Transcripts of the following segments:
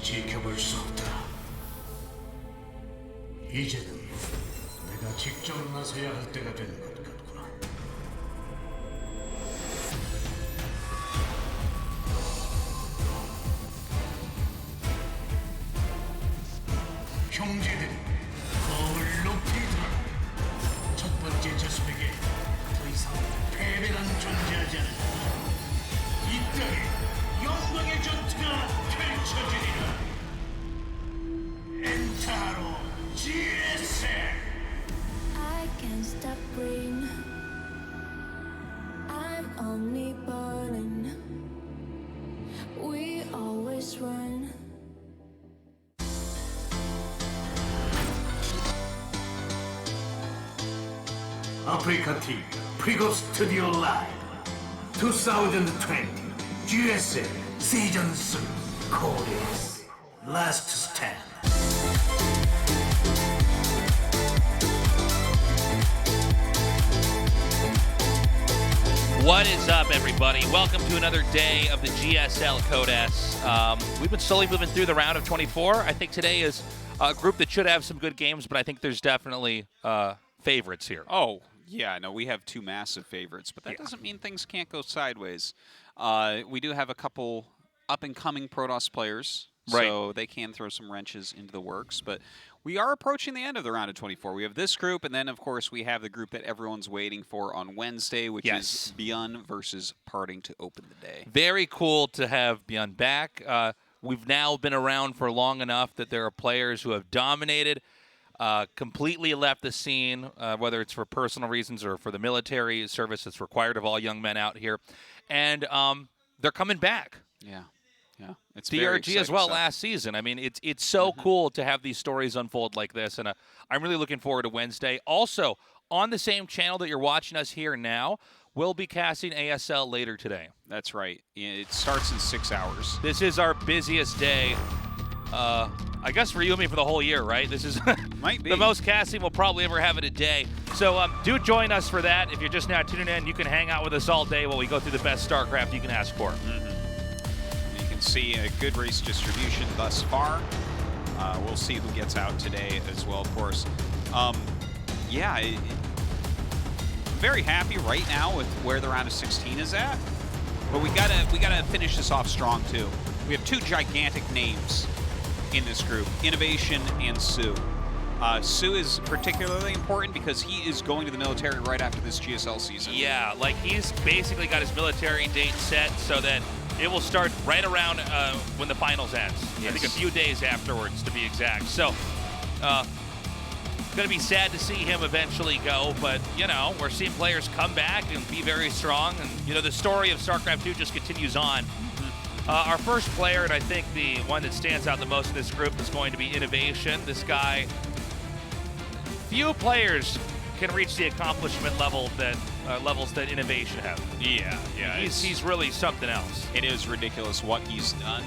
지켜볼 수 없다. 이제는 내가 직접 나서야 할 때가 된 것 같구나. 형제들이 거울 높이 들어. 첫 번째 저수에게 더 이상 패배란 존재하지 않는다. 이 땅에 영광의 전투가 펼쳐지리라. 엔타로 GSL. I can't stop breathing. I'm only burning. We always run. 아프리카 TV 프리고 스튜디오 라이브 2020 GSL 시즌 3 코리아's Last Stand. What is up, everybody? Welcome to another day of the GSL Code S. We've been slowly moving through the round of 24. I think today is a group that should have some good games, but I think there's definitely favorites here. Oh, yeah, no, we have two massive favorites, but that doesn't mean things can't go sideways. We do have a couple up-and-coming Protoss players, so they can throw some wrenches into the works, but we are approaching the end of the round of 24. We have this group, and then, of course, we have the group that everyone's waiting for on Wednesday, which is Beyond versus Parting to open the day. Very cool to have Beyond back. We've now been around for long enough that there are players who have dominated, completely left the scene, whether it's for personal reasons or for the military service that's required of all young men out here. And they're coming back. Yeah. Yeah, it's DRG as well last season. I mean, it's so cool to have these stories unfold like this, and I'm really looking forward to Wednesday. Also, on the same channel that you're watching us here now, we'll be casting ASL later today. That's right. It starts in 6 hours. This is our busiest day, I guess for you and me for the whole year, right? This is Might be. the most casting we'll probably ever have in a day. So do join us for that. If you're just now tuning in, you can hang out with us all day while we go through the best StarCraft you can ask for. See a good race distribution thus far. We'll see who gets out today as well, of course. Yeah, I'm very happy right now with where the round of 16 is at, but we gotta finish this off strong too. We have two gigantic names in this group: INnoVation and Sue. Sue is particularly important because he is going to the military right after this GSL season. Yeah, like he's basically got his military date set so that it will start right around when the finals ends. Yes. I think a few days afterwards, to be exact. So, going to be sad to see him eventually go, but, you know, we're seeing players come back and be very strong. And, you know, the story of StarCraft 2 just continues on. Our first player, and I think the one that stands out the most in this group, is going to be INnoVation. This guy, few players can reach the accomplishment levels that INnoVation have. Yeah. He's really something else. It is ridiculous what he's done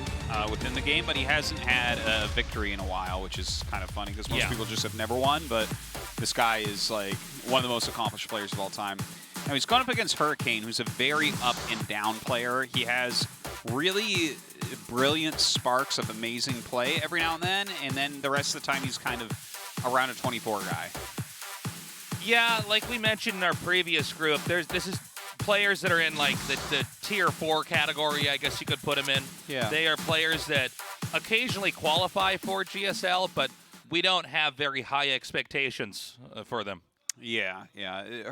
within the game, but he hasn't had a victory in a while, which is kind of funny because most people just have never won, but this guy is like one of the most accomplished players of all time. Now he's gone up against Hurricane, who's a very up and down player. He has really brilliant sparks of amazing play every now and then the rest of the time he's kind of a round of 24 guy. Yeah, like we mentioned in our previous group, this is players that are in like the tier 4 category, I guess you could put them in. Yeah. They are players that occasionally qualify for GSL, but we don't have very high expectations for them. Yeah.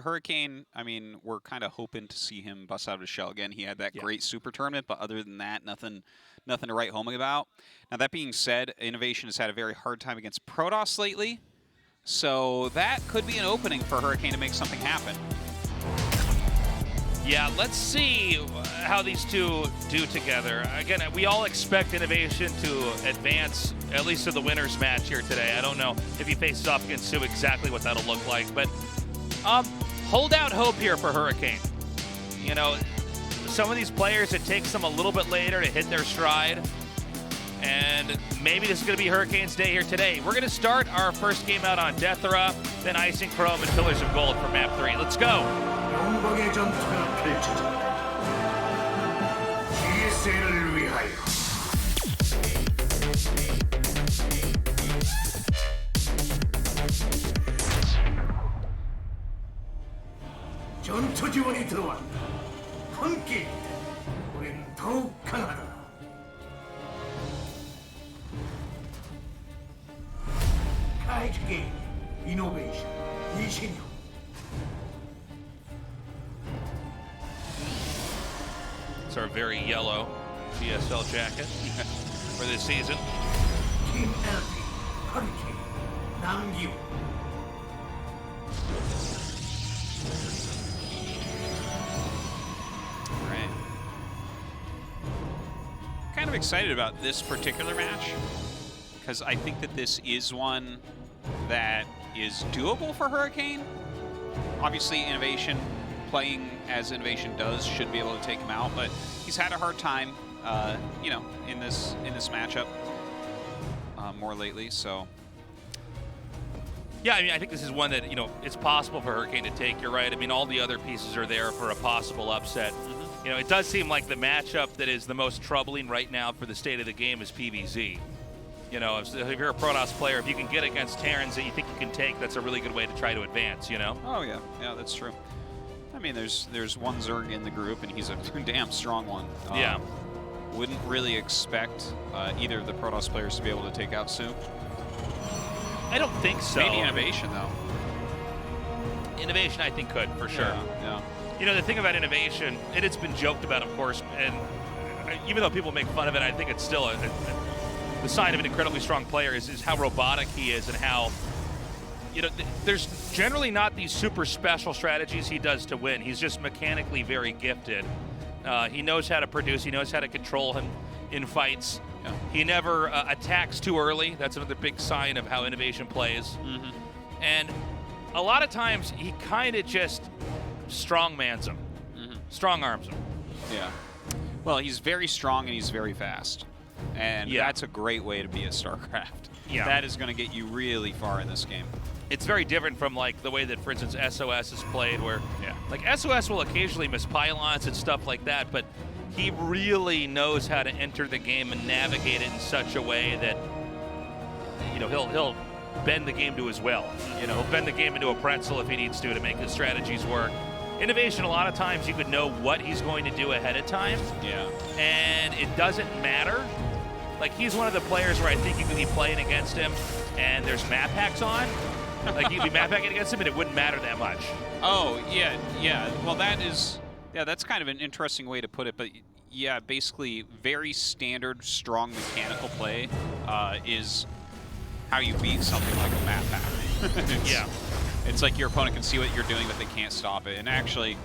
Hurricane, I mean, we're kind of hoping to see him bust out of his shell again. He had that great super tournament, but other than that, nothing to write home about. Now, that being said, INnoVation has had a very hard time against Protoss lately. So that could be an opening for Hurricane to make something happen. Yeah, let's see how these two do together. Again, we all expect INnoVation to advance, at least to the winner's match here today. I don't know if he faces off against Sue exactly what that'll look like, but hold out hope here for Hurricane. You know, some of these players, it takes them a little bit later to hit their stride. And maybe this is going to be Hurricane's day here today. We're going to start our first game out on Deathra, then Icing Chrome and Pillars of Gold for map 3. Let's go. 영광의 전투가 펼쳐진다. GSL을 위하여. 전투 지원이 들어왔다. 함께 우린 더욱 강하다. 카이트 게임 이노베이션 이신영. It's our very yellow GSL jacket for this season. 팀 LP 허리케인 남기호. Right. Kind of excited about this particular match because I think that this is one that is doable for Hurricane. Obviously, INnoVation, playing as INnoVation does, should be able to take him out, but he's had a hard time, you know, in this matchup more lately. So. Yeah, I mean, I think this is one that, you know, it's possible for Hurricane to take. You're right. I mean, all the other pieces are there for a possible upset. You know, it does seem like the matchup that is the most troubling right now for the state of the game is PvZ. You know, if you're a Protoss player, if you can get against Terrans that you think you can take, that's a really good way to try to advance, you know? Oh, yeah. Yeah, that's true. I mean, there's one Zerg in the group, and he's a damn strong one. Yeah. Wouldn't really expect either of the Protoss players to be able to take out Zoun. I don't think so. Maybe INnoVation, though. INnoVation, I think, could, for sure. Yeah. You know, the thing about INnoVation, and it's been joked about, of course, and even though people make fun of it, I think it's still the sign of an incredibly strong player is how robotic he is and how, you know, there's generally not these super special strategies he does to win. He's just mechanically very gifted. He knows how to produce. He knows how to control him in fights. Yeah. He never attacks too early. That's another big sign of how INnoVation plays. And a lot of times he kind of just strongmans him, strong arms him. Yeah. Well, he's very strong and he's very fast. And that's a great way to be at StarCraft. Yeah. That is going to get you really far in this game. It's very different from like the way that, for instance, SOS is played, where like SOS will occasionally miss pylons and stuff like that, but he really knows how to enter the game and navigate it in such a way that, you know, he'll bend the game to his will. You know, he'll bend the game into a pretzel if he needs to make his strategies work. INnoVation, a lot of times you could know what he's going to do ahead of time. Yeah. And it doesn't matter. Like, he's one of the players where I think you could be playing against him and there's map hacks on. Like, you could be map hacking against him and it wouldn't matter that much. Oh, yeah. Well, that's kind of an interesting way to put it, but yeah, basically very standard, strong mechanical play is how you beat something like a map hack. It's like your opponent can see what you're doing, but they can't stop it. And actually,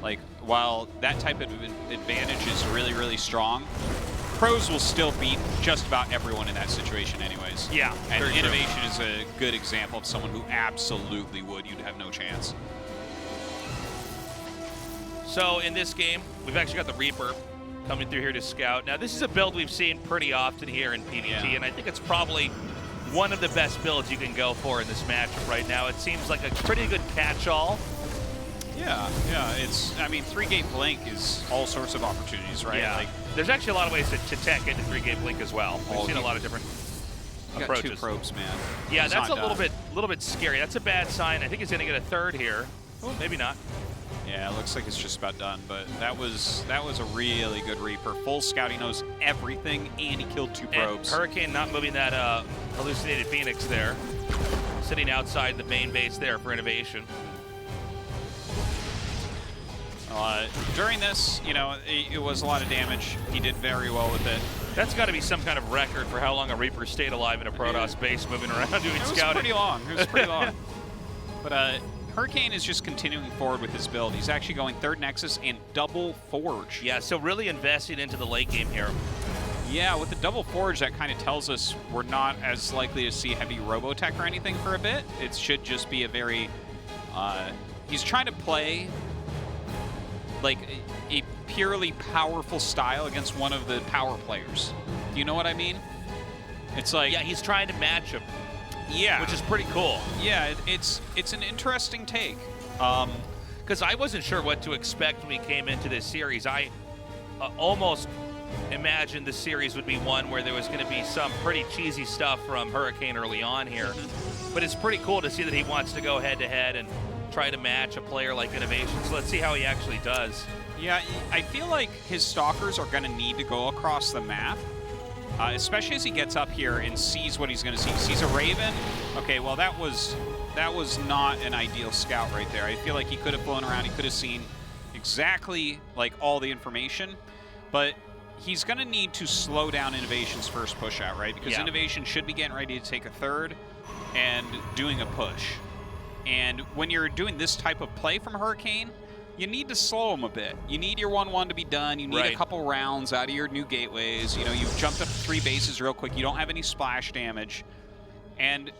like, while that type of advantage is really, really strong, pros will still beat just about everyone in that situation anyways. Yeah, and very true. INnoVation is a good example of someone who absolutely would. You'd have no chance. So in this game, we've actually got the Reaper coming through here to scout. Now, this is a build we've seen pretty often here in PvT, and I think it's probably one of the best builds you can go for in this matchup right now. It seems like a pretty good catch-all. Yeah. It's, I mean, 3-gate blink is all sorts of opportunities, right? Yeah. Like, there's actually a lot of ways to tech into 3-gate blink as well. We've seen a lot of different you approaches. got 2 probes, man. Yeah, He's that's a not little bit scary. That's a bad sign. I think he's going to get a third here. Oh, maybe not. Yeah, it looks like it's just about done, but that was a really good Reaper. Full scout, he knows everything, and he killed 2 probes. And Hurricane not moving that hallucinated Phoenix there. Sitting outside the main base there for INnoVation. During this, you know, it was a lot of damage. He did very well with it. That's got to be some kind of record for how long a Reaper stayed alive in a Protoss base moving around doing scouting. It was pretty long. It was pretty long. But Hurricane is just continuing forward with his build. He's actually going 3rd Nexus and double Forge. Yeah, so really investing into the late game here. Yeah, with the double Forge, that kind of tells us we're not as likely to see heavy Robotech or anything for a bit. It should just be a very... he's trying to play like a purely powerful style against one of the power players. Do you know what I mean? It's like... Yeah, he's trying to match him. Yeah. Which is pretty cool. Yeah, it's an interesting take. Because I wasn't sure what to expect when we came into this series. I almost imagined the series would be one where there was going to be some pretty cheesy stuff from Hurricane early on here. But it's pretty cool to see that he wants to go head-to-head and try to match a player like INnoVation. So let's see how he actually does. Yeah, I feel like his Stalkers are going to need to go across the map, especially as he gets up here and sees what he's going to see. He sees a Raven. Okay, well, that was not an ideal scout right there. I feel like he could have flown around. He could have seen exactly, like, all the information. But he's going to need to slow down INnoVation's first push out, right? Because INnoVation should be getting ready to take a third and doing a push. And when you're doing this type of play from Hurricane, you need to slow him a bit. You need your 1-1 to be done. You need a couple rounds out of your new gateways. You know, you've jumped up 3 bases real quick. You don't have any splash damage. And,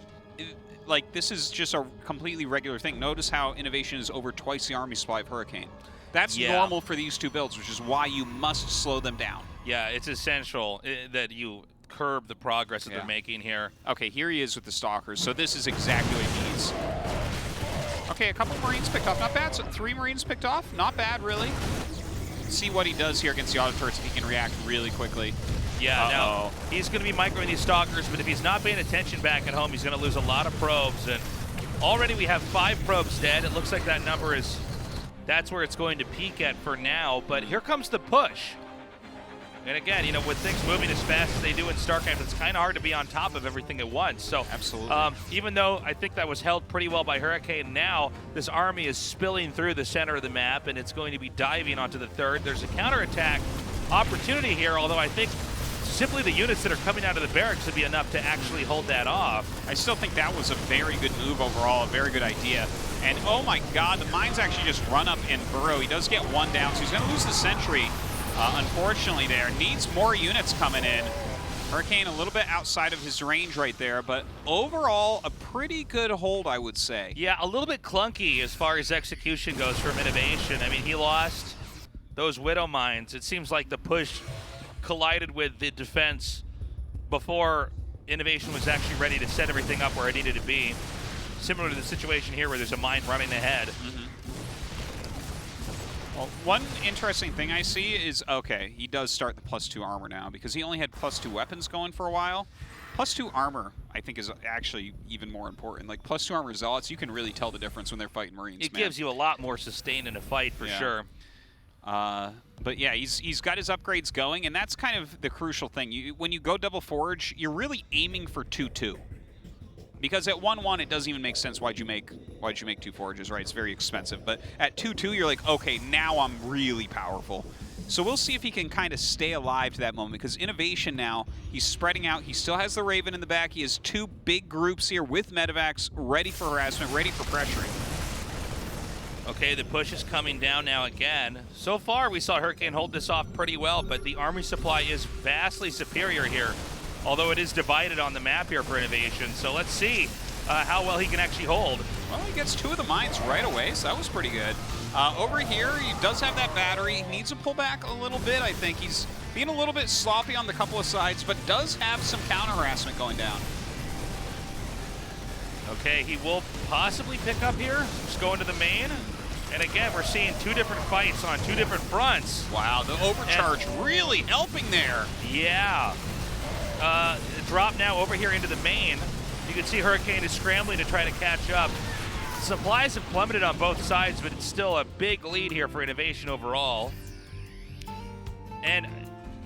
like, this is just a completely regular thing. Notice how INnoVation is over twice the army supply of Hurricane. That's normal for these two builds, which is why you must slow them down. Yeah, it's essential that you curb the progress that they're making here. Okay, here he is with the Stalkers. So this is exactly what he needs. Okay, a couple Marines picked off. Not bad. So 3 Marines picked off. Not bad, really. See what he does here against the auto turrets if he can react really quickly. Yeah, now he's going to be microing these Stalkers, but if he's not paying attention back at home, he's going to lose a lot of probes. And already we have 5 probes dead. It looks like that number is... That's where it's going to peak at for now, but here comes the push. And again, you know, with things moving as fast as they do in StarCraft, it's kind of hard to be on top of everything at once. So, absolutely. Even though I think that was held pretty well by Hurricane, now this army is spilling through the center of the map, and it's going to be diving onto the third. There's a counterattack opportunity here, although I think simply the units that are coming out of the barracks would be enough to actually hold that off. I still think that was a very good move overall, a very good idea. And oh my god, the mines actually just run up and burrow. He does get 1 down, so he's going to lose the sentry. Unfortunately there. Needs more units coming in. Hurricane a little bit outside of his range right there, but overall a pretty good hold, I would say. Yeah, a little bit clunky as far as execution goes from INnoVation. I mean, he lost those Widow mines. It seems like the push collided with the defense before INnoVation was actually ready to set everything up where it needed to be. Similar to the situation here where there's a mine running ahead. Well, one interesting thing I see is, okay, he does start the +2 armor now because he only had +2 weapons going for a while. +2 armor, I think, is actually even more important. Like, +2 armor zealots, you can really tell the difference when they're fighting Marines, It gives you a lot more sustain in a fight, for sure. But yeah, he's got his upgrades going, and that's kind of the crucial thing. When you go double forge, you're really aiming for 2-2. Because at 1-1, it doesn't even make sense. Why'd you make 2 forges, right? It's very expensive. But at 2-2, you're like, okay, now I'm really powerful. So we'll see if he can kind of stay alive to that moment. Because INnoVation now, he's spreading out. He still has the Raven in the back. He has 2 big groups here with medevacs ready for harassment, ready for pressuring. Okay, the push is coming down now again. So far, we saw Hurricane hold this off pretty well, but the army supply is vastly superior here. Although it is divided on the map here for INnoVation. So let's see how well he can actually hold. Well, he gets 2 of the mines right away, so that was pretty good. Over here, he does have that battery. He needs to pull back a little bit, I think. He's being a little bit sloppy on the couple of sides, but does have some counter harassment going down. Okay, he will possibly pick up here. Just going to the main. And again, we're seeing 2 different fights on 2 different fronts. Wow, the overcharge really helping there. Yeah. Drop now over here into the main. You can see Hurricane is scrambling to try to catch up. Supplies have plummeted on both sides, but it's still a big lead here for INnoVation overall. And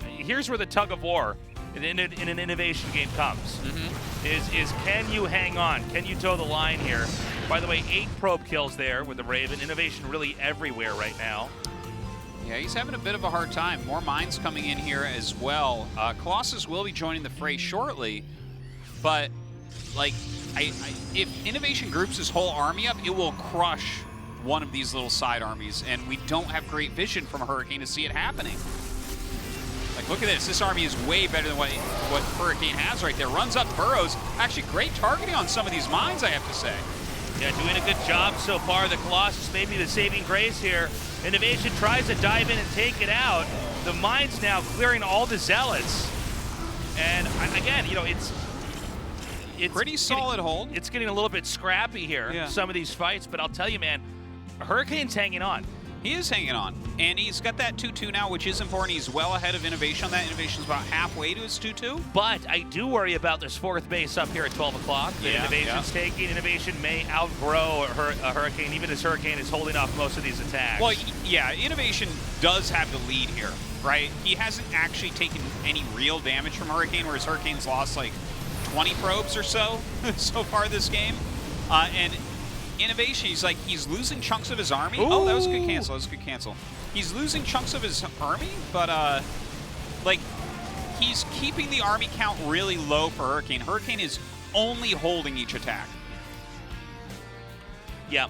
here's where the tug of war in an INnoVation game comes. Is can you hang on? Can you toe the line here? By the way, 8 probe kills there with the Raven. INnoVation really everywhere right now. Yeah, he's having a bit of a hard time. More mines coming in here as well. Colossus will be joining the fray shortly, but like, if INnoVation groups his whole army up, it will crush one of these little side armies, and we don't have great vision from a Hurricane to see it happening. Like, look at this. This army is way better than what Hurricane has right there. Runs up burrows. Actually, great targeting on some of these mines, I have to say. Yeah, doing a good job so far. The Colossus may be the saving grace here. INnoVation tries to dive in and take it out. The mines now clearing all the zealots. And again, you know, it's pretty solid hold. It's getting a little bit scrappy here, some of these fights, but I'll tell you, man, Hurricane's hanging on. He is hanging on, and he's got that 2-2 now, which is important. He's well ahead of INnoVation on that. INnoVation's about halfway to his 2-2. But I do worry about this fourth base up here at 12 o'clock that INnoVation's taking. INnoVation may outgrow a Hurricane, even as Hurricane is holding off most of these attacks. Well, yeah, INnoVation does have the lead here, right? He hasn't actually taken any real damage from Hurricane, whereas Hurricane's lost like 20 probes or so so far this game. And INnoVation, he's losing chunks of his army. Ooh. Oh, that was a good cancel. That was a good cancel. He's losing chunks of his army, but like he's keeping the army count really low for Hurricane. Hurricane is only holding each attack. Yeah,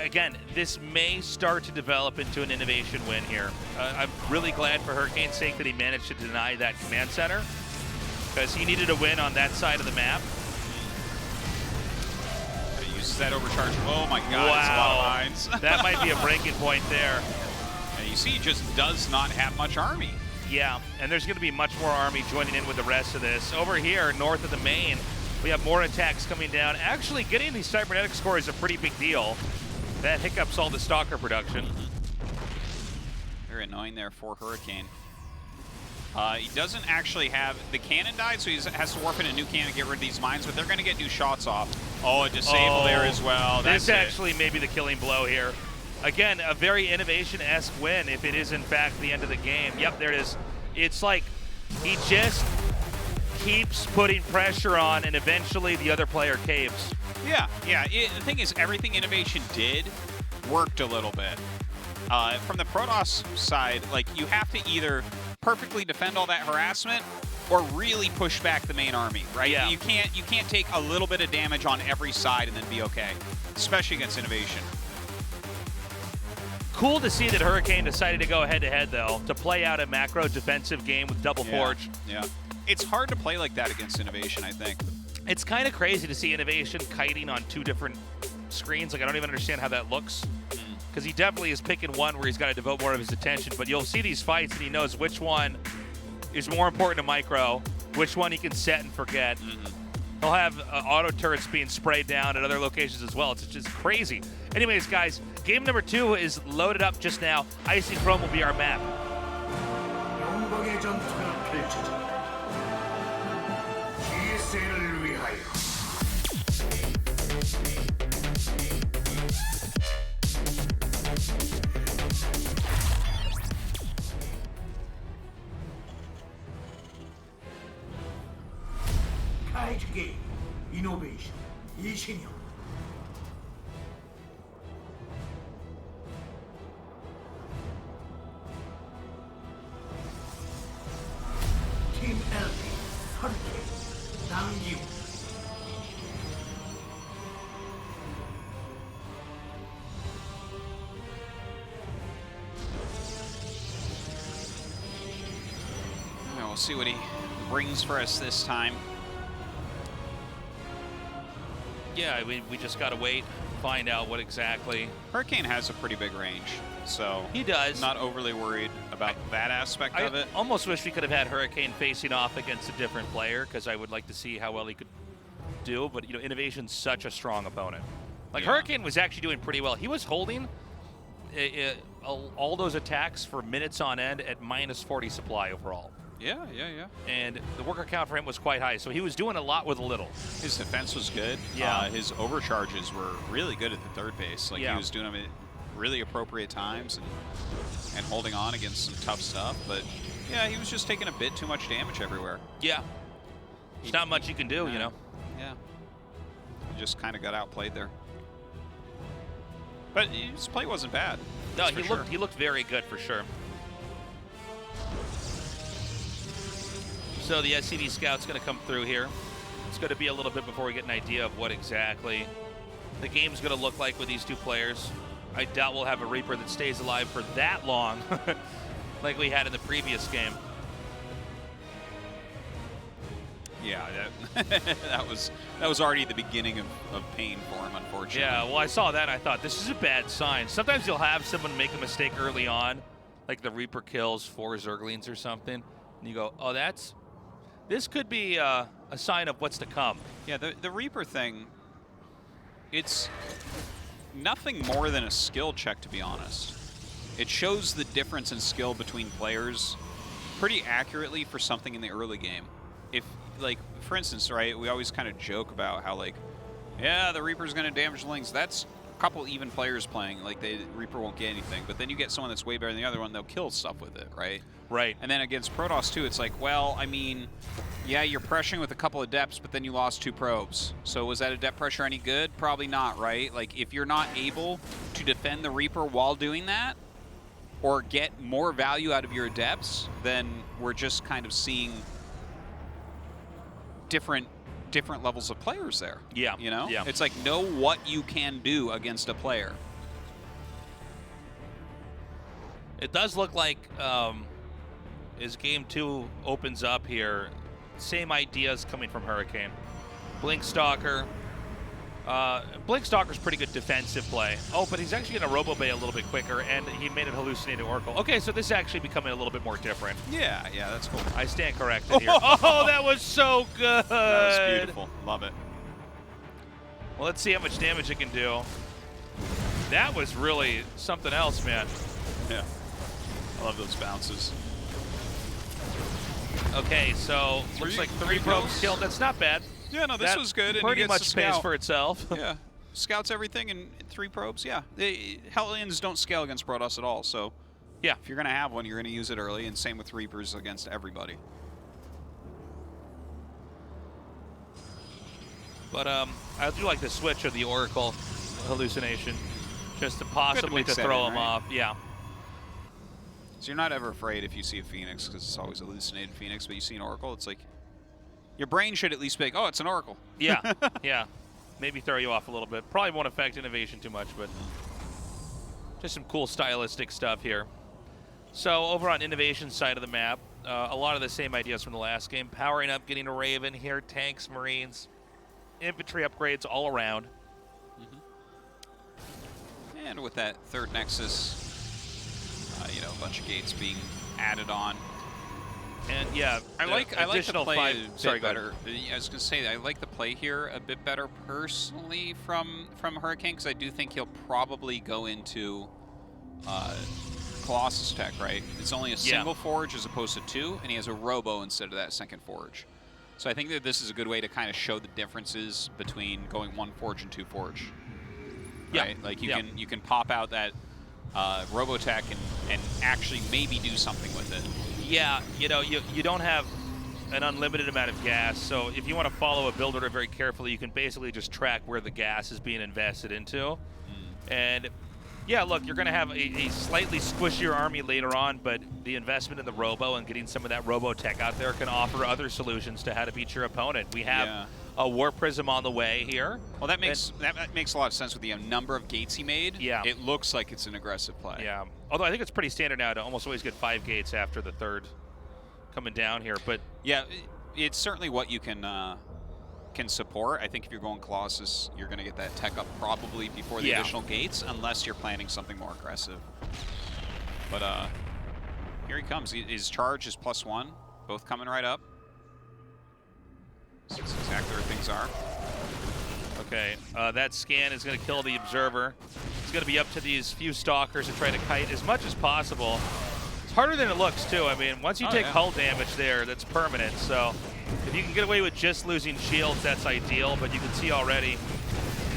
again, this may start to develop into an INnoVation win here. I'm really glad for Hurricane's sake that he managed to deny that command center, because he needed a win on that side of the map. Uses that overcharge. Oh my God, wow. It's a lot of lines. That might be a breaking point there. And you see, he just does not have much army. Yeah, and there's going to be much more army joining in with the rest of this. Over here, north of the main, we have more attacks coming down. Actually, getting these cybernetic scores is a pretty big deal. That hiccups all the Stalker production. Very annoying there for Hurricane. He doesn't actually have the cannon died, so he has to warp in a new cannon to get rid of these mines, but they're going to get new shots off. Oh, a disable there as well. This actually may be the killing blow here. Again, a very INnoVation-esque win if it is in fact the end of the game. Yep, there it is. It's like he just keeps putting pressure on, and eventually the other player caves. Yeah. The thing is, everything INnoVation did worked a little bit. From the Protoss side, like, you have to either perfectly defend all that harassment or really push back the main army, right? Yeah. You can't take a little bit of damage on every side and then be okay, especially against INnoVation. Cool to see that Hurricane decided to go head-to-head, though, to play out a macro defensive game with Double Forge. Yeah. It's hard to play like that against INnoVation, I think. It's kind of crazy to see INnoVation kiting on two different screens. Like, I don't even understand how that looks. Because he definitely is picking one where he's got to devote more of his attention. But you'll see these fights, and he knows which one is more important to micro, which one he can set and forget. He'll have auto turrets being sprayed down at other locations as well. It's just crazy. Anyways, guys, game number 2 is loaded up just now. Icy Chrome will be our map. 영광의 전투를 펼치자. GSL을 위하여. 카이트 게임, 이노베이션, 이신영. 팀 LP, 허리케인, 남기우. We'll see what he brings for us this time. Yeah, we just got to wait, find out what exactly. Hurricane has a pretty big range, so He does. not overly worried about that aspect of it. I almost wish we could have had Hurricane facing off against a different player, because I would like to see how well he could do. But, you know, INnoVation's such a strong opponent. Like, Yeah. Hurricane was actually doing pretty well. He was holding all those attacks for minutes on end at minus 40 supply overall. Yeah. And the worker count for him was quite high, so he was doing a lot with a little. His defense was good. Yeah. His overcharges were really good at the third base. Like, Yeah. he was doing them at really appropriate times and holding on against some tough stuff. But, yeah, he was just taking a bit too much damage everywhere. Yeah. There's not much you can do, you know. Yeah. He just kind of got outplayed there. But his play wasn't bad. No, that's for sure. he looked very good for sure. So the SCV scout's going to come through here. It's going to be a little bit before we get an idea of what exactly the game's going to look like with these two players. I doubt we'll have a Reaper that stays alive for that long like we had in the previous game. Yeah, that was already the beginning of pain for him, unfortunately. Yeah, well, I saw that and I thought, this is a bad sign. Sometimes you'll have someone make a mistake early on, like the Reaper kills 4 Zerglings or something, and you go, oh, this could be a sign of what's to come. Yeah, the Reaper thing, it's nothing more than a skill check, to be honest. It shows the difference in skill between players pretty accurately for something in the early game. If, like, for instance, right, we always kind of joke about how, like, yeah, the Reaper's going to damage Lings. That's a couple even players playing. Like, the Reaper won't get anything. But then you get someone that's way better than the other one, they'll kill stuff with it, right? Right. And then against Protoss, too, it's like, well, I mean, yeah, you're pressuring with a couple of depths, but then you lost 2 probes. So was that a depth pressure any good? Probably not, right? Like, if you're not able to defend the Reaper while doing that, or get more value out of your depths, then we're just kind of seeing different levels of players there. Yeah. You know? Yeah. It's like, know what you can do against a player. It does look like as Game 2 opens up here, same ideas coming from Hurricane. Blinkstalker. Blinkstalker's pretty good defensive play. Oh, but he's actually going to Robo-Bay a little bit quicker, and he made it hallucinated Oracle. Okay, so this is actually becoming a little bit more different. Yeah, that's cool. I stand corrected here. Oh, that was so good. That was beautiful. Love it. Well, let's see how much damage it can do. That was really something else, man. Yeah. I love those bounces. Okay, so looks like 3 probes killed. That's not bad. Yeah, no, this was good. And Pretty he gets much to pays scout. for itself. Yeah, scouts everything and 3 probes. Yeah, Hellions don't scale against Protoss at all. So, yeah, if you're gonna have one, you're gonna use it early, and same with Reapers against everybody. But I do like the switch of the Oracle hallucination, just to possibly mix to that throw in, him right? off. Yeah. So you're not ever afraid if you see a Phoenix, because it's always a hallucinated Phoenix, but you see an Oracle, it's like, your brain should at least be like, oh, it's an Oracle. Yeah, yeah. Maybe throw you off a little bit. Probably won't affect INnoVation too much, but just some cool stylistic stuff here. So over on INnoVation's side of the map, a lot of the same ideas from the last game. Powering up, getting a Raven here, tanks, Marines, infantry upgrades all around. And with that 3rd Nexus, you know, a bunch of gates being added on. And yeah, I like the additional play 5. a bit Sorry, better. I was going to say, I like the play here a bit better personally from Hurricane, because I do think he'll probably go into Colossus tech, right? It's only a single forge as opposed to 2, and he has a Robo instead of that 2nd forge. So I think that this is a good way to kind of show the differences between going 1 forge and 2 forge. Right? Yeah. Like you can pop out that Robotech and actually maybe do something with it. Yeah, you know, you don't have an unlimited amount of gas, so if you want to follow a build order very carefully, you can basically just track where the gas is being invested into. And yeah, look, you're going to have a slightly squishier army later on, but the investment in the Robo and getting some of that Robotech out there can offer other solutions to how to beat your opponent. We have a War Prism on the way here. Well, that makes a lot of sense with the number of gates he made. Yeah. It looks like it's an aggressive play. Yeah. Although I think it's pretty standard now to almost always get 5 gates after the 3rd coming down here. But yeah, it's certainly what you can support. I think if you're going Colossus, you're going to get that tech up probably before the additional gates, unless you're planning something more aggressive. But here he comes. His charge is +1, both coming right up. So that's exactly where things are. okay, that scan is going to kill the Observer. It's going to be up to these few Stalkers to try to kite as much as possible. It's harder than it looks, too. I mean, once you take hull damage there, that's permanent. So if you can get away with just losing shields, that's ideal. But you can see already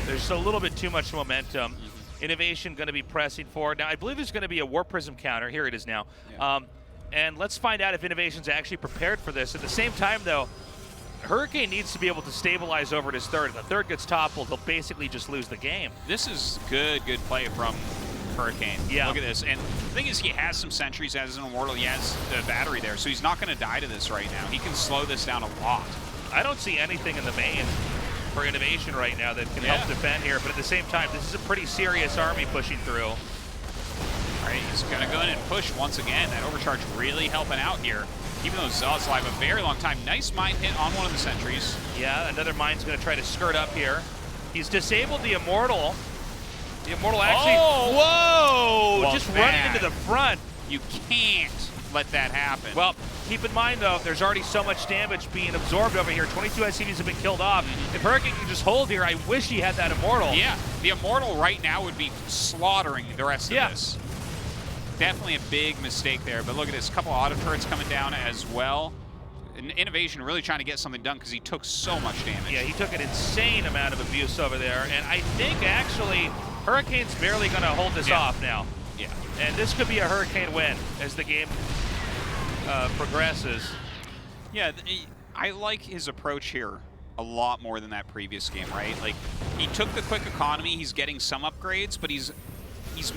there's a little bit too much momentum. INnoVation going to be pressing forward. Now, I believe there's going to be a War Prism counter. Here it is now. Yeah. And let's find out if INnoVation's actually prepared for this. At the same time, though, Hurricane needs to be able to stabilize over at his 3rd. If the 3rd gets toppled, he'll basically just lose the game. This is good play from Hurricane. Yeah. Look at this. And the thing is, he has some sentries as an Immortal. He has the battery there, so he's not going to die to this right now. He can slow this down a lot. I don't see anything in the main for INnoVation right now that can help defend here, but at the same time, this is a pretty serious army pushing through. All right, he's going to go in and push once again. That overcharge really helping out here. Even though Zaw's alive a very long time. Nice mine hit on one of the sentries. Yeah, another mine's going to try to skirt up here. He's disabled the Immortal. The Immortal actually... Oh! Whoa! Just running into the front. You can't let that happen. Well, keep in mind, though, there's already so much damage being absorbed over here. 22 SCVs have been killed off. If Hurricane can just hold here, I wish he had that Immortal. Yeah, the Immortal right now would be slaughtering the rest of this. definitely a big mistake there. But look at this, a couple auto turrets coming down as well. INnoVation really trying to get something done because he took so much damage. Yeah, he took an insane amount of abuse over there, and I think actually Hurricane's barely going to hold this off now. Yeah. And this could be a Hurricane win as the game progresses. Yeah, I like his approach here a lot more than that previous game, right? Like, he took the quick economy, he's getting some upgrades, but he's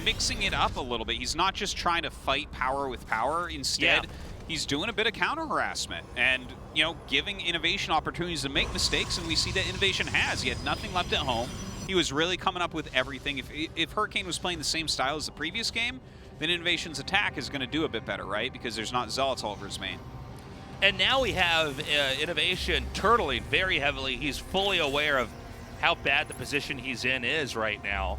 mixing it up a little bit. He's not just trying to fight power with power. Instead, he's doing a bit of counter harassment and, you know, giving INnoVation opportunities to make mistakes, and we see that INnoVation has. He had nothing left at home. He was really coming up with everything. If Hurricane was playing the same style as the previous game, then INnoVation's attack is going to do a bit better, right? Because there's not Zealots all over his main. And now we have INnoVation turtling very heavily. He's fully aware of how bad the position he's in is right now.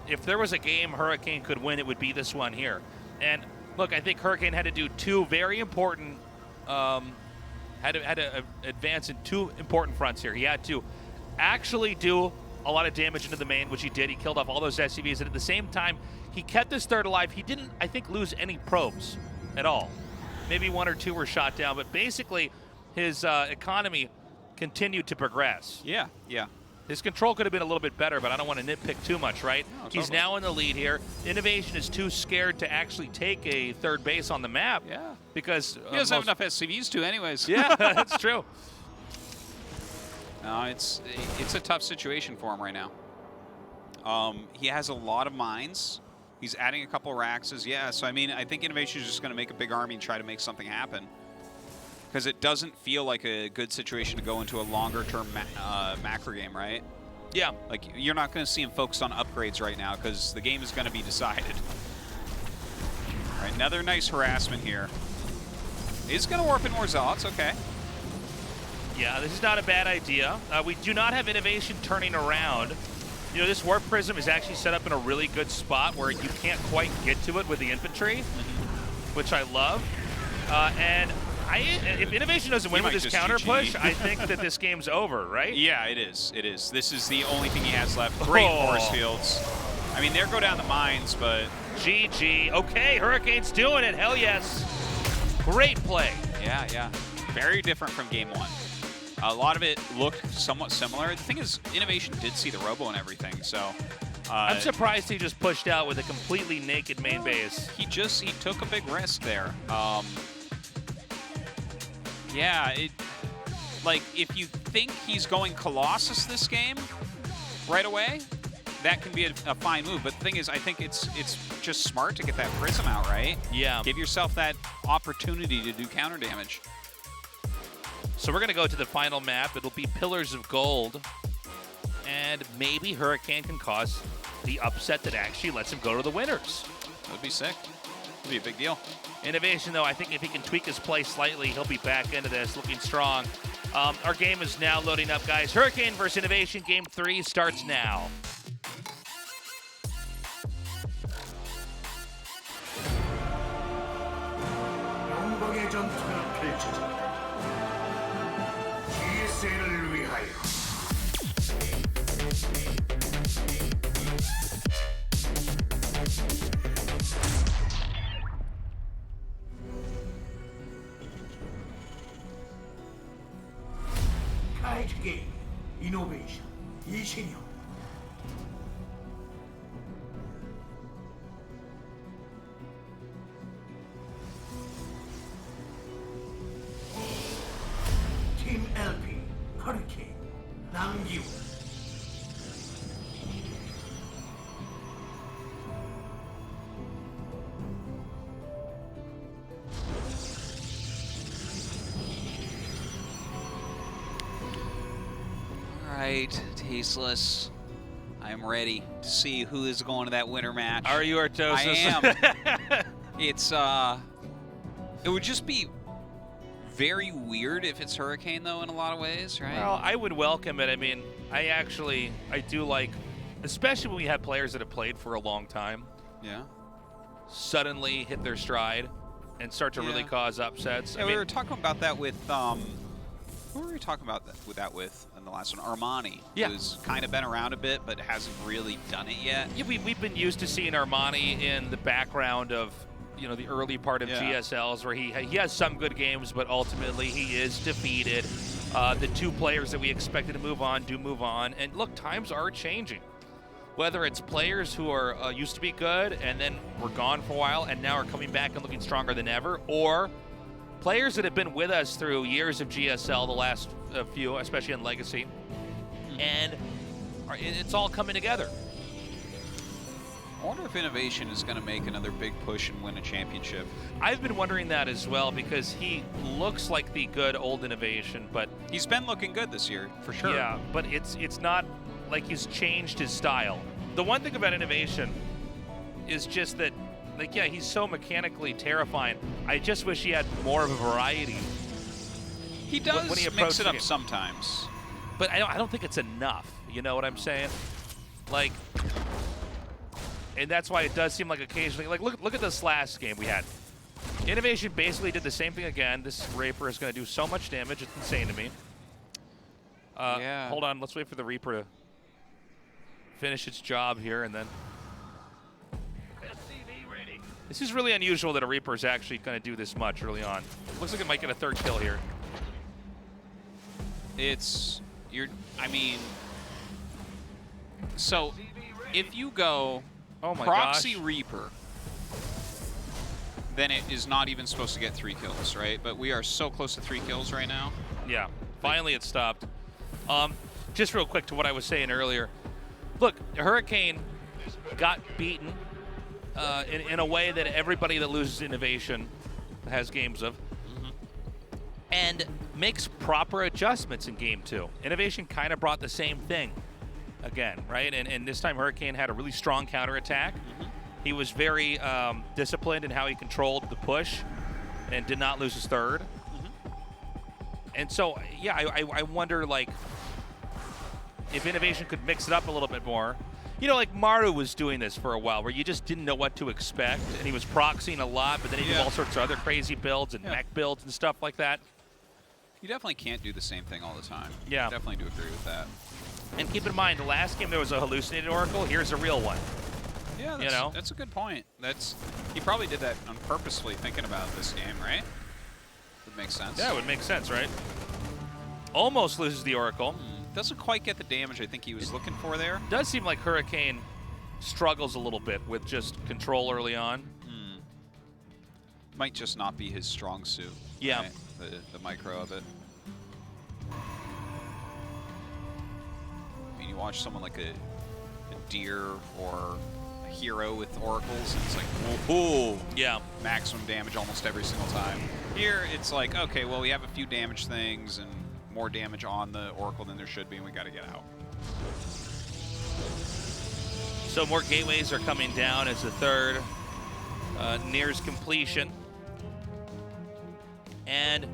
If there was a game Hurricane could win, it would be this one here. And look, I think Hurricane had to do two very important, had to advance in two important fronts here. He had to actually do a lot of damage into the main, which he did. He killed off all those SCVs, and at the same time, he kept his third alive. He didn't, I think, lose any probes at all. Maybe one or two were shot down, but basically his economy continued to progress. Yeah, yeah. His control could have been a little bit better, but I don't want to nitpick too much, right? No, He's totally. now in the lead here. INnoVation is too scared to actually take a third base on the map. Yeah. Because He doesn't have enough SCVs to anyways. Yeah, that's true. No, it's a tough situation for him right now. He has a lot of mines. He's adding a couple Raxes. Yeah, so I mean, I think INnoVation is just going to make a big army and try to make something happen. Because it doesn't feel like a good situation to go into a longer-term macro game, right? Yeah. Like, you're not going to see him focused on upgrades right now because the game is going to be decided. All right, another nice harassment here. He's going to warp in more Zealots, okay. Yeah, this is not a bad idea. We do not have INnoVation turning around. You know, this Warp Prism is actually set up in a really good spot where you can't quite get to it with the infantry, which I love. And if INnoVation doesn't win with this counter push, I think that this game's over, right? Yeah, it is. It is. This is the only thing he has left. Great force fields. I mean, there go down the mines, but... GG. Okay, Hurricane's doing it. Hell yes. Great play. Yeah, yeah. Very different from game one. A lot of it looked somewhat similar. The thing is, INnoVation did see the robo and everything, so... I'm surprised he just pushed out with a completely naked main base. He took a big risk there. Yeah, like, if you think he's going Colossus this game right away, that can be a fine move. But the thing is, I think it's just smart to get that Prism out, right? Yeah. Give yourself that opportunity to do counter damage. So we're going to go to the final map. It'll be Pillars of Gold. And maybe Hurricane can cause the upset that actually lets him go to the winners. That would be sick. Would be a big deal. INnoVation, though, I think if he can tweak his play slightly, he'll be back into this looking strong. Our game is now loading up, guys. Hurricane versus INnoVation. Game 3 starts now. 영광의 전투가 펼쳐진다. GSL을 위하여. 카이트 게임 이노베이션 이신영. 팀 LP 허리케인 남기훈. Right, Tasteless. I'm ready to see who is going to that winner match. Are you, Artosis? I am. It's, it would just be very weird if it's Hurricane, though, in a lot of ways, right? Well, I would welcome it. I mean, I do like, especially when we have players that have played for a long time, Yeah. suddenly hit their stride and start to really cause upsets. Yeah, I we mean, were talking about that with Who were we talking about with in the last one? Armani, Yeah. who's kind of been around a bit, but hasn't really done it yet. Yeah, we've been used to seeing Armani in the background of, you know, the early part of GSLs where he has some good games, but ultimately he is defeated. The two players that we expected to move on do move on. And look, times are changing. Whether it's players who are used to be good and then were gone for a while and now are coming back and looking stronger than ever, or players that have been with us through years of GSL, the last few, especially in Legacy, and it's all coming together. I wonder if INnoVation is going to make another big push and win a championship. I've been wondering that as well because he looks like the good old INnoVation, but He's been looking good this year, for sure. yeah, but it's not like he's changed his style. The one thing about INnoVation is just that, like, yeah, he's so mechanically terrifying. I just wish he had more of a variety. He does when he mix approaches it the up game. sometimes. But I don't think it's enough. You know what I'm saying? Like, and that's why it does seem like occasionally, like, look at this last game we had. INnoVation basically did the same thing again. This Reaper is going to do so much damage. It's insane to me. Yeah. Hold on. Let's wait for the Reaper to finish its job here, and then. This is really unusual that a Reaper is actually going to do this much early on. Looks like it might get a third kill here. I mean, so if you go Oh my Proxy gosh. Reaper, then it is not even supposed to get 3 kills, right? But we are so close to 3 kills right now. Yeah, finally it stopped. Just real quick to what I was saying earlier. Look, Hurricane got beaten in a way that everybody that loses INnoVation has games of, and makes proper adjustments in game 2. INnoVation kind of brought the same thing again, right? And this time Hurricane had a really strong counterattack. He was very disciplined in how he controlled the push and did not lose his third. And so, yeah, I wonder, like, if INnoVation could mix it up a little bit more. You know, like Maru was doing this for a while, where you just didn't know what to expect, and he was proxying a lot, but then he did all sorts of other crazy builds and mech builds and stuff like that. You definitely can't do the same thing all the time. Yeah. I definitely do agree with that. And keep in mind, the last game there was a hallucinated Oracle. Here's a real one. Yeah, that's a good point. He probably did that on purposefully thinking about this game, right? Would make sense. Yeah, it would make sense, right? Almost loses the Oracle. Doesn't quite get the damage I think he was looking for there. Does seem like Hurricane struggles a little bit with just control early on. Might just not be his strong suit. Yeah. Right? The micro of it. I mean, you watch someone like a Deer or a Hero with Oracles, and it's like, whoa, Yeah. maximum damage almost every single time. Here, it's like, okay, well, we have a few damage things and more damage on the Oracle than there should be, and we got to get out. So more gateways are coming down as the third nears completion. And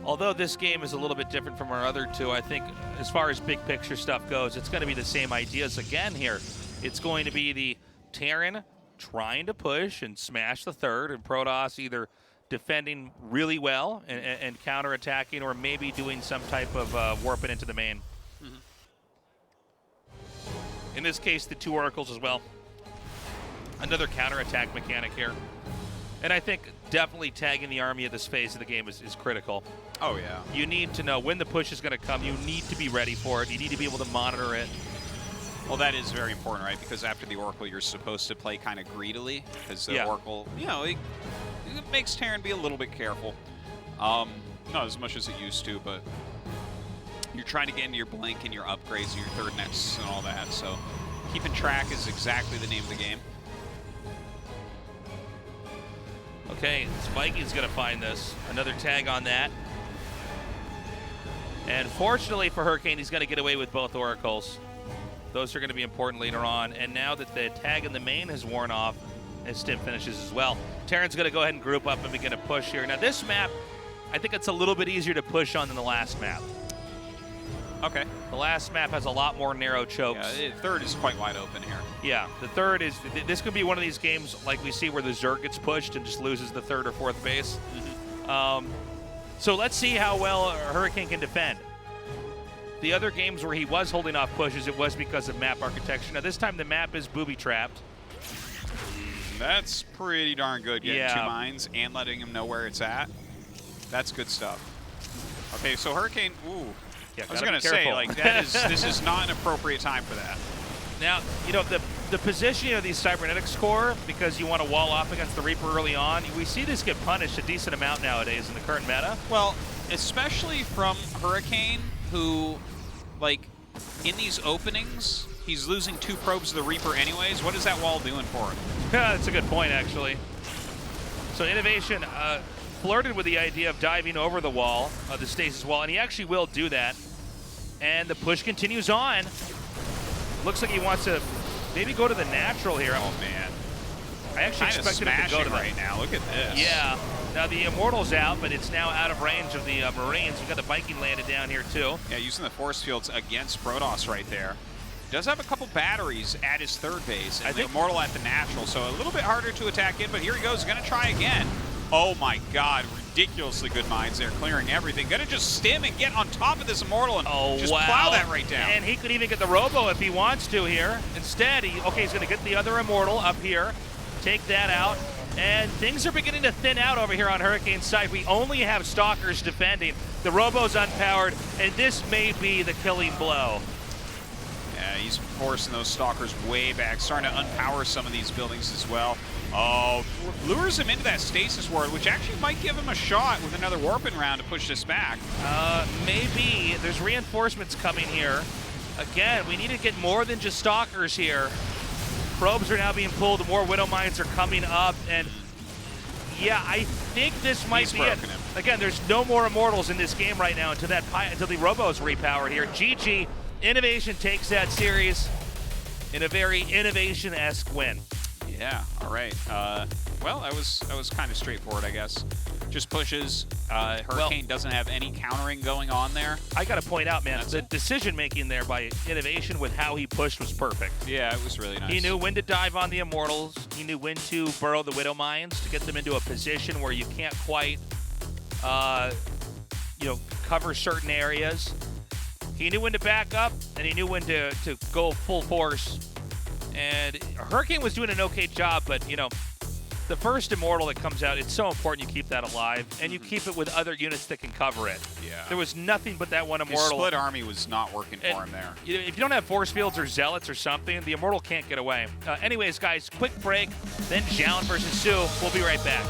although this game is a little bit different from our other two, I think as far as big picture stuff goes, it's going to be the same ideas again here. It's going to be the Terran trying to push and smash the third, and Protoss either defending really well and counterattacking, or maybe doing some type of warping into the main. In this case, the 2 Oracles as well. Another counterattack mechanic here. And I think definitely tagging the army at this phase of the game is critical. Oh, yeah. You need to know when the push is going to come. You need to be ready for it. You need to be able to monitor it. Well, that is very important, right? Because after the Oracle, you're supposed to play kind of greedily, because the Oracle, you know, it makes Terran be a little bit careful. Not as much as it used to, but you're trying to get into your blink and your upgrades and your third nets and all that. So keeping track is exactly the name of the game. Okay, Spikey's going to find this. Another tag on that. And fortunately for Hurricane, he's going to get away with both Oracles. Those are going to be important later on. And now that the tag in the main has worn off, his stim finishes as well. Terran's going to go ahead and group up and begin to push here. Now this map, I think it's a little bit easier to push on than the last map. Okay. The last map has a lot more narrow chokes. Yeah, the third is quite wide open here. Yeah, the third is, this could be one of these games like we see where the Zerg gets pushed and just loses the third or fourth base. So let's see how well Hurricane can defend. The other games where he was holding off pushes, it was because of map architecture. Now this time the map is booby-trapped. That's pretty darn good, getting Yeah. 2 mines and letting him know where it's at. That's good stuff. Okay, so Hurricane, ooh. Yeah, I was gotta going be to say, careful. like, this is not an appropriate time for that. Now, you know, the positioning of these Cybernetics core, because you want to wall off against the Reaper early on, we see this get punished a decent amount nowadays in the current meta. Well, especially from Hurricane, who, like, in these openings, he's losing 2 probes of the Reaper anyways. What is that wall doing for him? That's a good point, actually. So INnoVation flirted with the idea of diving over the wall, the stasis wall, and he actually will do that. And the push continues on. Looks like he wants to maybe go to the natural here. Oh, man. I actually Kind of expected him to go to smashing the right now. Look at this. Yeah. Now the Immortal's out, but it's now out of range of the Marines. We've got the Viking landed down here too. Yeah, using the force fields against Protoss right there. Does have a couple batteries at his third base, and the Immortal at the natural, so a little bit harder to attack in, but here he goes, gonna try again. Oh my god, ridiculously good mines there, clearing everything. Gonna just stim and get on top of this Immortal and just plow that right down. And he could even get the Robo if he wants to here. Instead, he's gonna get the other Immortal up here, take that out, and things are beginning to thin out over here on Hurricane's side. We only have Stalkers defending. The Robo's unpowered, and this may be the killing blow. Yeah, he's forcing those Stalkers way back, starting to unpower some of these buildings as well. Oh, lures him into that stasis ward, which actually might give him a shot with another warping round to push this back. Maybe. There's reinforcements coming here. Again, we need to get more than just Stalkers here. Probes are now being pulled, more Widow Mines are coming up, and yeah, I think this might be it. Him. Again, there's no more Immortals in this game right now until the Robo's repowered here. GG, INnoVation takes that series in a very INnoVation-esque win. Yeah, all right. Well, that was kind of straightforward, I guess. Just pushes. Hurricane doesn't have any countering going on there. I got to point out, man, the decision-making there by INnoVation with how he pushed was perfect. Yeah, it was really nice. He knew when to dive on the Immortals. He knew when to burrow the Widow Mines to get them into a position where you can't quite, cover certain areas. He knew when to back up, and he knew when to go full force. And Hurricane was doing an okay job, but, you know, the first Immortal that comes out, it's so important you keep that alive, and you keep it with other units that can cover it. Yeah. There was nothing but that one Immortal. His split army was not working for him there. If you don't have force fields or zealots or something, the Immortal can't get away. Anyways, guys, quick break, then Zoun versus Su. We'll be right back.